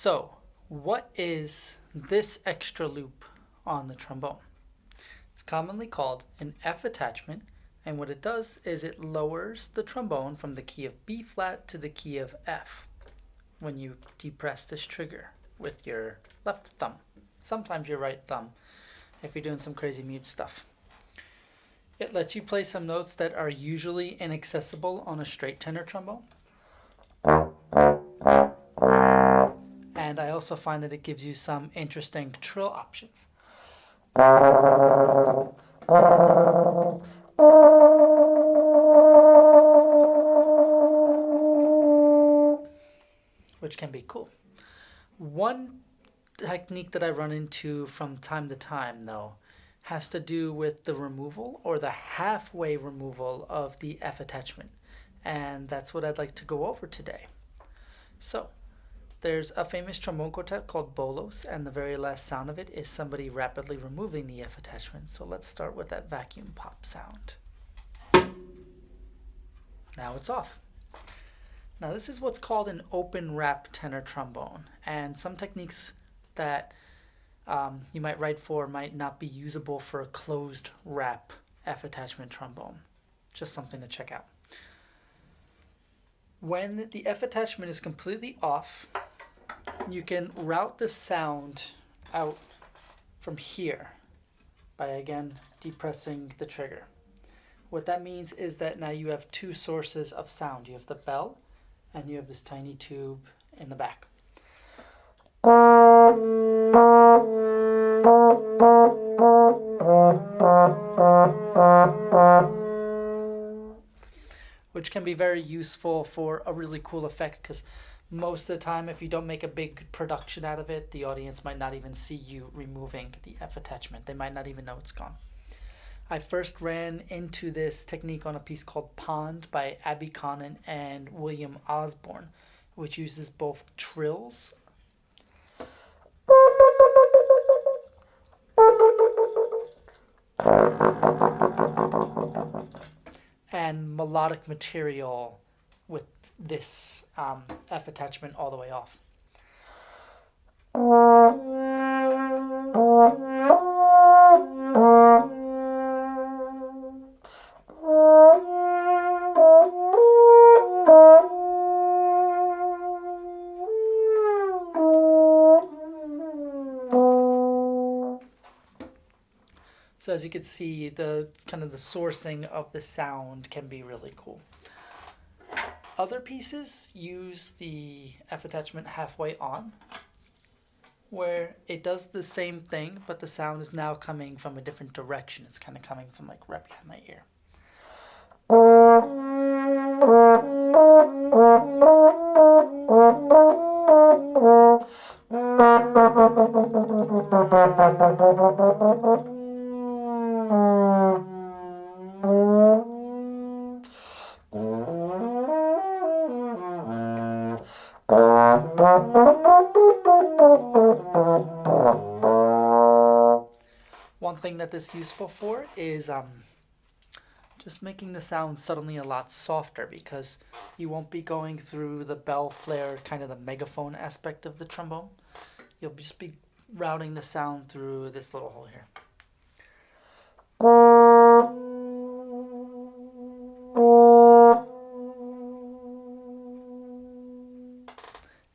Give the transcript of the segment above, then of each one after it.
So, what is this extra loop on the trombone? It's commonly called an F attachment, and what it does is it lowers the trombone from the key of B flat to the key of F when you depress this trigger with your left thumb. Sometimes your right thumb if you're doing some crazy mute stuff. It lets you play some notes that are usually inaccessible on a straight tenor trombone. And I also find that it gives you some interesting trill options. Which can be cool. One technique that I run into from time to time, though, has to do with the removal or the halfway removal of the F attachment. And that's what I'd like to go over today. So, there's a famous trombone quartet called Bolos, and the very last sound of it is somebody rapidly removing the F attachment. So let's start with that vacuum pop sound. Now it's off. Now this is what's called an open wrap tenor trombone, and some techniques that you might write for might not be usable for a closed wrap F attachment trombone. Just something to check out. When the F attachment is completely off, you can route the sound out from here by again depressing the trigger. What that means is that now you have two sources of sound. You have the bell and you have this tiny tube in the back. Which can be very useful for a really cool effect, because most of the time if you don't make a big production out of it, the audience might not even see you removing the F attachment. They might not even know it's gone. I first ran into this technique on a piece called Pond by Abby Connon and William Osborne, which uses both trills and melodic material with this F attachment all the way off. So as you can see, the kind of the sourcing of the sound can be really cool. Other pieces use the F attachment halfway on, where it does the same thing, but the sound is now coming from a different direction. It's kind of coming from like right behind my ear. One thing that this is useful for is just making the sound suddenly a lot softer, because you won't be going through the bell flare, kind of the megaphone aspect of the trombone. You'll just be routing the sound through this little hole here.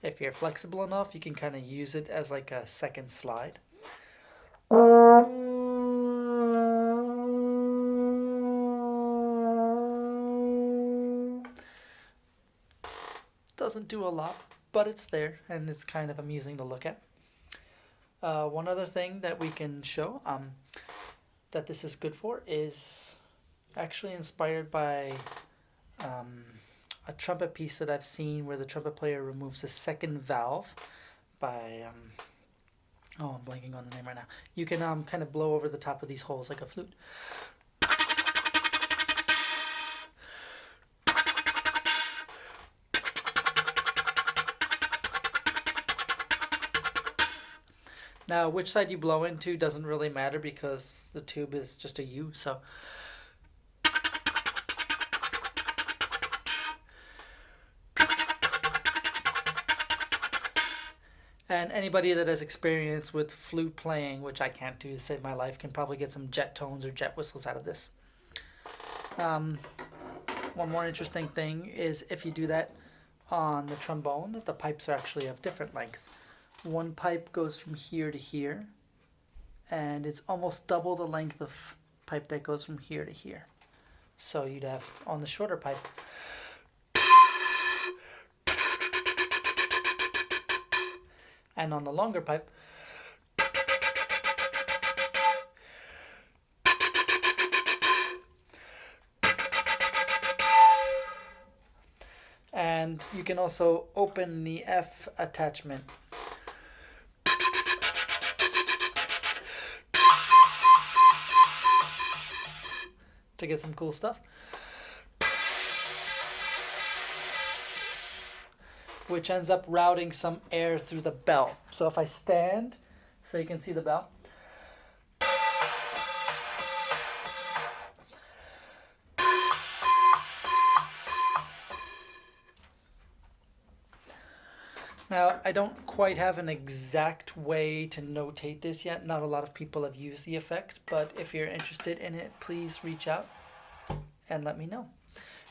If you're flexible enough, you can kind of use it as like a second slide. Doesn't do a lot, but it's there and it's kind of amusing to look at. One other thing that we can show that this is good for is actually inspired by a trumpet piece that I've seen where the trumpet player removes a second valve by I'm blanking on the name right now. You can kind of blow over the top of these holes like a flute. Now, which side you blow into doesn't really matter because the tube is just a U, so. And anybody that has experience with flute playing, which I can't do to save my life, can probably get some jet tones or jet whistles out of this. One more interesting thing is if you do that on the trombone, the pipes are actually of different length. One pipe goes from here to here, and it's almost double the length of pipe that goes from here to here. So you'd have on the shorter pipe, and on the longer pipe, and you can also open the F attachment to get some cool stuff, which ends up routing some air through the bell. So if I stand so you can see the bell, now, I don't quite have an exact way to notate this yet. Not a lot of people have used the effect, but if you're interested in it, please reach out and let me know.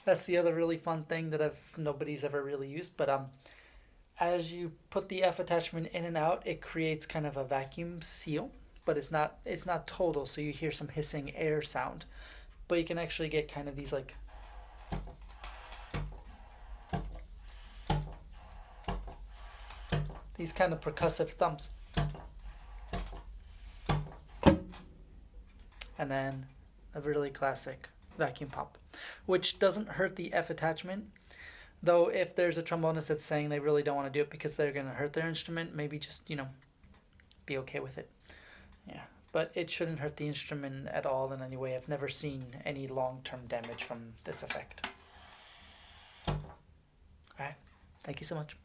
That's the other really fun thing that nobody's ever really used, but as you put the F attachment in and out, it creates kind of a vacuum seal, but it's not total, so you hear some hissing air sound. But you can actually get kind of these like these kind of percussive thumps. And then a really classic vacuum pop, which doesn't hurt the F attachment. Though if there's a trombonist that's saying they really don't want to do it because they're going to hurt their instrument, maybe just, be okay with it. Yeah, but it shouldn't hurt the instrument at all in any way. I've never seen any long-term damage from this effect. All right, thank you so much.